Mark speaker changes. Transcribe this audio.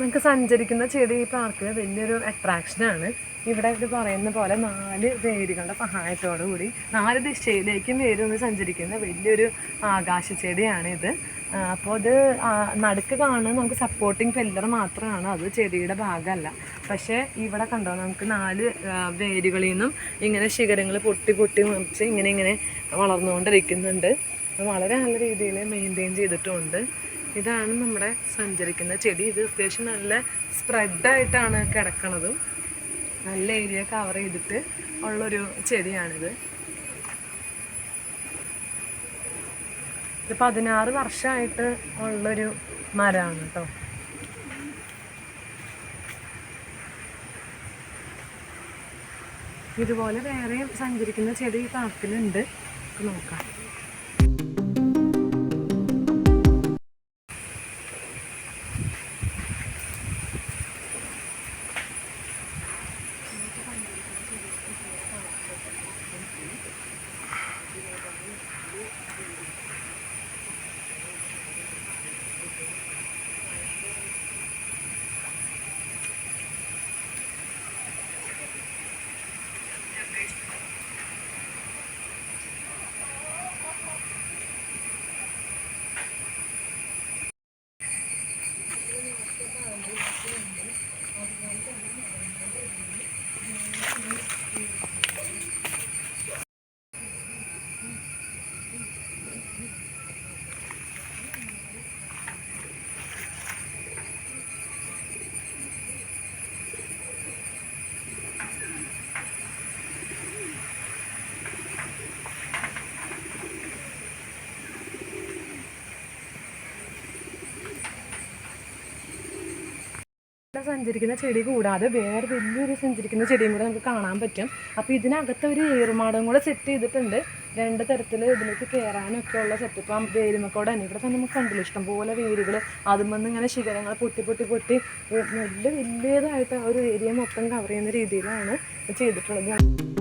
Speaker 1: നമുക്ക് സഞ്ചരിക്കുന്ന ചെടി ഈ പാർക്കിൽ വലിയൊരു അട്രാക്ഷനാണ്. ഇവിടെ ഇത് പറയുന്ന പോലെ 4 വേരുകളുടെ സഹായത്തോടു കൂടി 4 ദിശയിലേക്കും വേരൊന്ന് സഞ്ചരിക്കുന്ന വലിയൊരു ആകാശച്ചെടിയാണിത്. അപ്പോൾ ഇത് നടുക്ക് കാണുന്നത് നമുക്ക് സപ്പോർട്ടിങ് പില്ലർ മാത്രമാണ്, അത് ചെടിയുടെ ഭാഗമല്ല. പക്ഷേ ഇവിടെ കണ്ടോ, നമുക്ക് 4 വേരുകളിൽ നിന്നും ഇങ്ങനെ ശിഖരങ്ങൾ പൊട്ടി പൊട്ടി മുറിച്ച് ഇങ്ങനെ വളർന്നുകൊണ്ടിരിക്കുന്നുണ്ട്. വളരെ നല്ല രീതിയിൽ മെയിൻറ്റെയിൻ ചെയ്തിട്ടുമുണ്ട്. ഇതാണ് നമ്മുടെ സഞ്ചരിക്കുന്ന ചെടി. ഇത് അത്യാവശ്യം നല്ല സ്പ്രെഡായിട്ടാണ് കിടക്കണതും, നല്ല ഏരിയ കവർ ചെയ്തിട്ട് ഉള്ളൊരു ചെടിയാണിത്. ഇത് 16 വർഷമായിട്ട് ഉള്ളൊരു മരമാണ് കേട്ടോ. ഇതുപോലെ വേറെയും സഞ്ചരിക്കുന്ന ചെടി ഈ പാർക്കിലുണ്ട്, നോക്കാം. സഞ്ചരിക്കുന്ന ചെടി കൂടാതെ വേറെ വലിയൊരു സഞ്ചരിക്കുന്ന ചെടിയും കൂടെ നമുക്ക് കാണാൻ പറ്റും. അപ്പോൾ ഇതിനകത്ത് ഒരു ഏറുമാടം കൂടെ സെറ്റ് ചെയ്തിട്ടുണ്ട്. 2 തരത്തിൽ ഇതിലേക്ക് കയറാനൊക്കെ ഉള്ള സെറ്റപ്പ്. ആ വേരുമക്കോടെ തന്നെ ഇവിടെ തന്നെ നമുക്ക് കണ്ടില്ല, ഇഷ്ടംപോലെ വേരുകൾ അതുമെന്ന് ഇങ്ങനെ ശിഖരങ്ങൾ പൊട്ടി പൊട്ടി പൊട്ടി വലിയതായിട്ട് ഒരു ഏരിയ മൊത്തം കവർ ചെയ്യുന്ന രീതിയിലാണ് ചെയ്തിട്ടുള്ളത്.